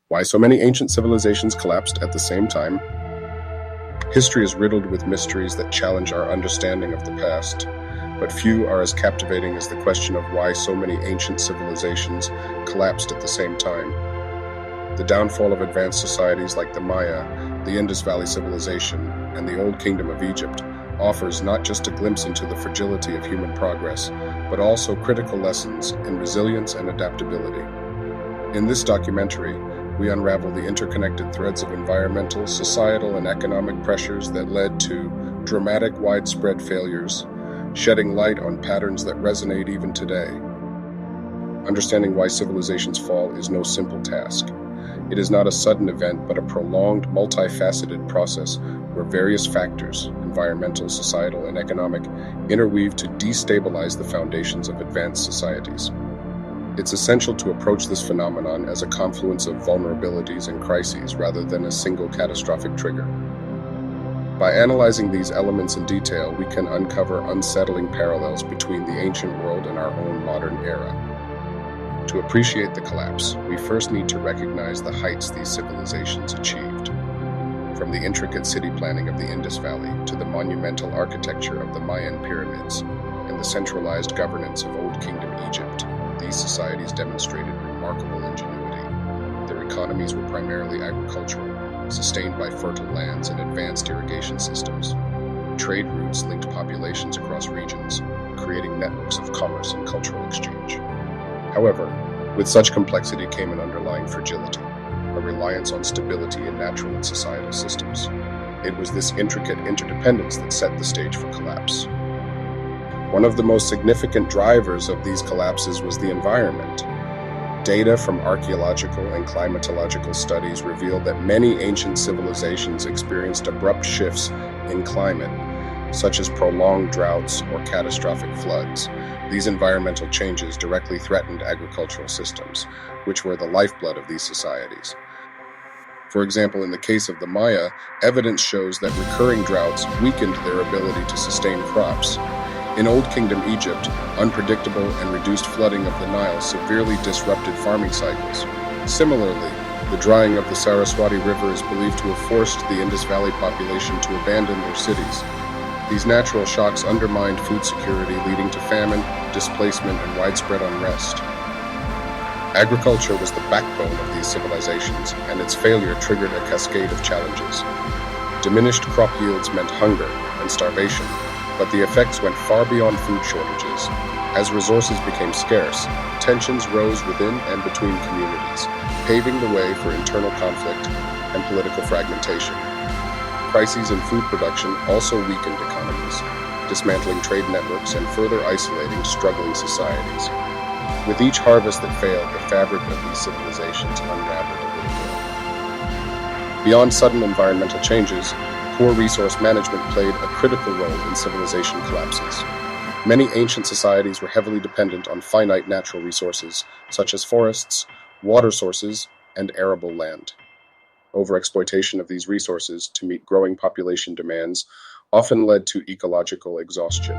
Why so many ancient civilizations collapsed at the same time? History is riddled with mysteries that challenge our understanding of the past, but few are as captivating as the question of why so many ancient civilizations collapsed at the same time. The downfall of advanced societies like the Maya, the Indus Valley Civilization, and the Old Kingdom of Egypt offers not just a glimpse into the fragility of human progress, but also critical lessons in resilience and adaptability. In this documentary, we unravel the interconnected threads of environmental, societal, and economic pressures that led to dramatic, widespread failures, shedding light on patterns that resonate even today. Understanding why civilizations fall is no simple task. It is not a sudden event, but a prolonged, multifaceted process where various factors, environmental, societal, and economic, interweave to destabilize the foundations of advanced societies. It's essential to approach this phenomenon as a confluence of vulnerabilities and crises rather than a single catastrophic trigger. By analyzing these elements in detail, we can uncover unsettling parallels between the ancient world and our own modern era. To appreciate the collapse, we first need to recognize the heights these civilizations achieved. From the intricate city planning of the Indus Valley to the monumental architecture of the Mayan pyramids and the centralized governance of Old Kingdom Egypt, these societies demonstrated remarkable ingenuity. Their economies were primarily agricultural, sustained by fertile lands and advanced irrigation systems. Trade routes linked populations across regions, creating networks of commerce and cultural exchange. However, with such complexity came an underlying fragility, a reliance on stability in natural and societal systems. It was this intricate interdependence that set the stage for collapse. One of the most significant drivers of these collapses was the environment. Data from archaeological and climatological studies revealed that many ancient civilizations experienced abrupt shifts in climate, such as prolonged droughts or catastrophic floods. These environmental changes directly threatened agricultural systems, which were the lifeblood of these societies. For example, in the case of the Maya, evidence shows that recurring droughts weakened their ability to sustain crops. In Old Kingdom Egypt, unpredictable and reduced flooding of the Nile severely disrupted farming cycles. Similarly, the drying of the Saraswati River is believed to have forced the Indus Valley population to abandon their cities. These natural shocks undermined food security, leading to famine, displacement, and widespread unrest. Agriculture was the backbone of these civilizations, and its failure triggered a cascade of challenges. Diminished crop yields meant hunger and starvation, but the effects went far beyond food shortages. As resources became scarce, tensions rose within and between communities, paving the way for internal conflict and political fragmentation. Crises in food production also weakened economies, dismantling trade networks and further isolating struggling societies. With each harvest that failed, the fabric of these civilizations unraveled a little more. Beyond sudden environmental changes, poor resource management played a critical role in civilization collapses. Many ancient societies were heavily dependent on finite natural resources, such as forests, water sources, and arable land. Overexploitation of these resources to meet growing population demands often led to ecological exhaustion.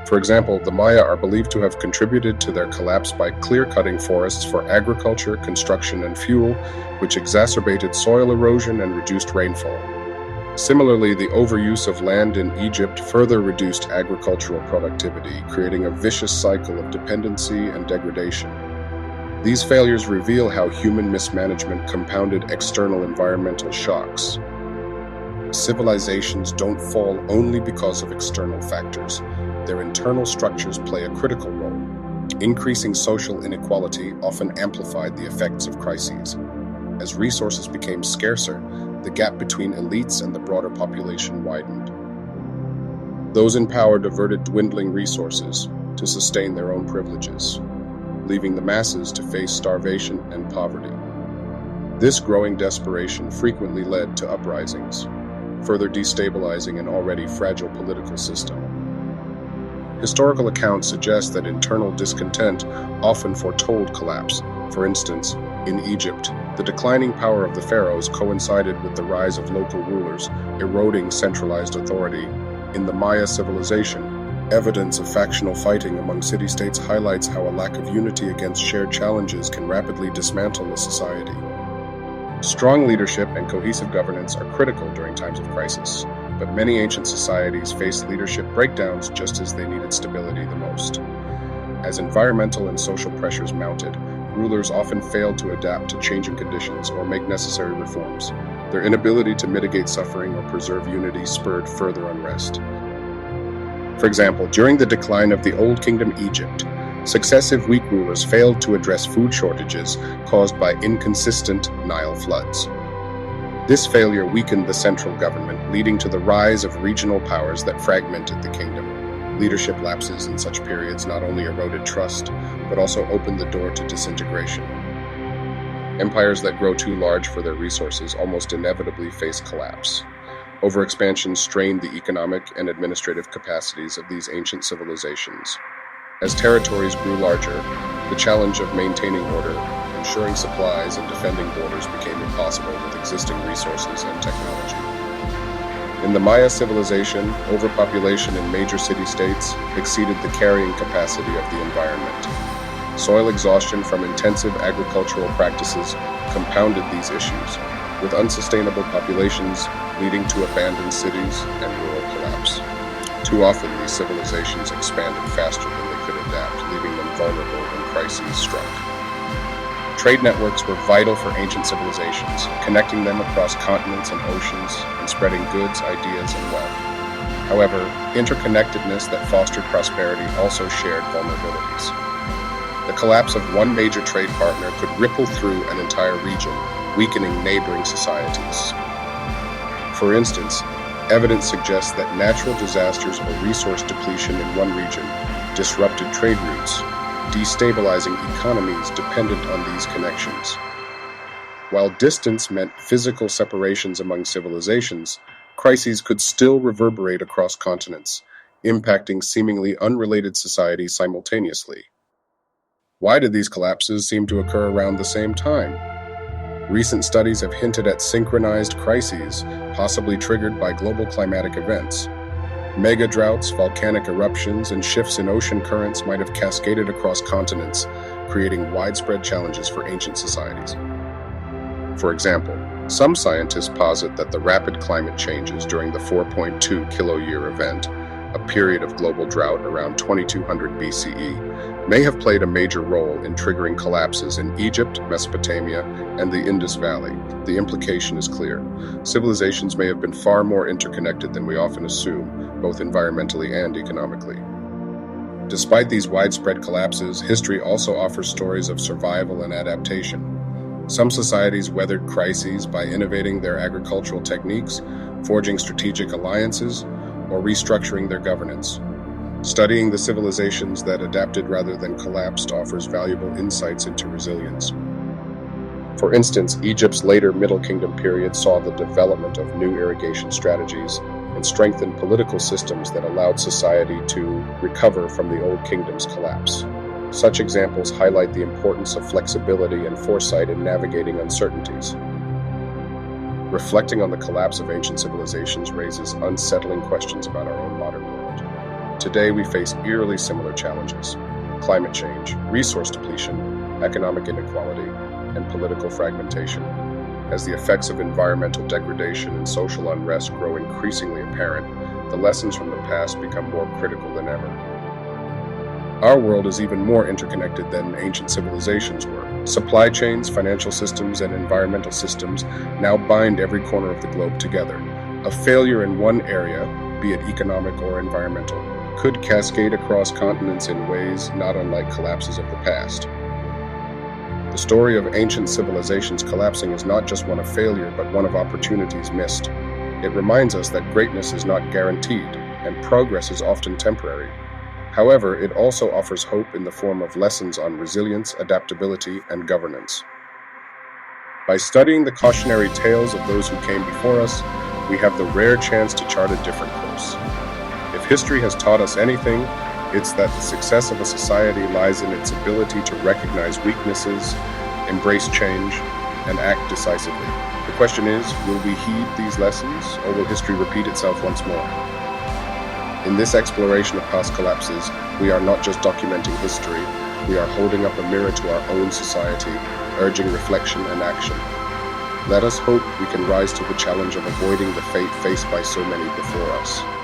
For example, the Maya are believed to have contributed to their collapse by clear-cutting forests for agriculture, construction, and fuel, which exacerbated soil erosion and reduced rainfall. Similarly, the overuse of land in Egypt further reduced agricultural productivity, creating a vicious cycle of dependency and degradation. These failures reveal how human mismanagement compounded external environmental shocks. Civilizations don't fall only because of external factors. Their internal structures play a critical role. Increasing social inequality often amplified the effects of crises. As resources became scarcer, the gap between elites and the broader population widened. Those in power diverted dwindling resources to sustain their own privileges, leaving the masses to face starvation and poverty. This growing desperation frequently led to uprisings, further destabilizing an already fragile political system. Historical accounts suggest that internal discontent often foretold collapse. For instance, in Egypt, the declining power of the pharaohs coincided with the rise of local rulers, eroding centralized authority. In the Maya civilization, Evidence of factional fighting among city-states highlights how a lack of unity against shared challenges can rapidly dismantle a society. Strong leadership and cohesive governance are critical during times of crisis, but many ancient societies faced leadership breakdowns just as they needed stability the most. As environmental and social pressures mounted, rulers often failed to adapt to changing conditions or make necessary reforms. Their inability to mitigate suffering or preserve unity spurred further unrest. For example, during the decline of the Old Kingdom Egypt, successive weak rulers failed to address food shortages caused by inconsistent Nile floods. This failure weakened the central government, leading to the rise of regional powers that fragmented the kingdom. Leadership lapses in such periods not only eroded trust, but also opened the door to disintegration. Empires that grow too large for their resources almost inevitably face collapse. Overexpansion strained the economic and administrative capacities of these ancient civilizations. As territories grew larger, the challenge of maintaining order, ensuring supplies, and defending borders became impossible with existing resources and technology. In the Maya civilization, overpopulation in major city-states exceeded the carrying capacity of the environment. Soil exhaustion from intensive agricultural practices compounded these issues, with unsustainable populations leading to abandoned cities and rural collapse. Too often, these civilizations expanded faster than they could adapt, leaving them vulnerable when crises struck. Trade networks were vital for ancient civilizations, connecting them across continents and oceans and spreading goods, ideas, and wealth. However, interconnectedness that fostered prosperity also shared vulnerabilities. The collapse of one major trade partner could ripple through an entire region, weakening neighboring societies. For instance, evidence suggests that natural disasters or resource depletion in one region disrupted trade routes, destabilizing economies dependent on these connections. While distance meant physical separations among civilizations, crises could still reverberate across continents, impacting seemingly unrelated societies simultaneously. Why did these collapses seem to occur around the same time? Recent studies have hinted at synchronized crises, possibly triggered by global climatic events. Mega droughts, volcanic eruptions, and shifts in ocean currents might have cascaded across continents, creating widespread challenges for ancient societies. For example, some scientists posit that the rapid climate changes during the 4.2 kiloyear event, a period of global drought around 2200 BCE, may have played a major role in triggering collapses in Egypt, Mesopotamia, and the Indus Valley. The implication is clear. Civilizations may have been far more interconnected than we often assume, both environmentally and economically. Despite these widespread collapses, history also offers stories of survival and adaptation. Some societies weathered crises by innovating their agricultural techniques, forging strategic alliances, or restructuring their governance. Studying the civilizations that adapted rather than collapsed offers valuable insights into resilience. For instance, Egypt's later Middle Kingdom period saw the development of new irrigation strategies and strengthened political systems that allowed society to recover from the Old Kingdom's collapse. Such examples highlight the importance of flexibility and foresight in navigating uncertainties. Reflecting on the collapse of ancient civilizations raises unsettling questions about our own modern world. Today, we face eerily similar challenges: climate change, resource depletion, economic inequality, and political fragmentation. As the effects of environmental degradation and social unrest grow increasingly apparent, the lessons from the past become more critical than ever. Our world is even more interconnected than ancient civilizations were. Supply chains, financial systems, and environmental systems now bind every corner of the globe together. A failure in one area, be it economic or environmental, could cascade across continents in ways not unlike collapses of the past. The story of ancient civilizations collapsing is not just one of failure, but one of opportunities missed. It reminds us that greatness is not guaranteed, and progress is often temporary. However, it also offers hope in the form of lessons on resilience, adaptability, and governance. By studying the cautionary tales of those who came before us, we have the rare chance to chart a different course. If history has taught us anything, it's that the success of a society lies in its ability to recognize weaknesses, embrace change, and act decisively. The question is, will we heed these lessons, or will history repeat itself once more? In this exploration of past collapses, we are not just documenting history, we are holding up a mirror to our own society, urging reflection and action. Let us hope we can rise to the challenge of avoiding the fate faced by so many before us.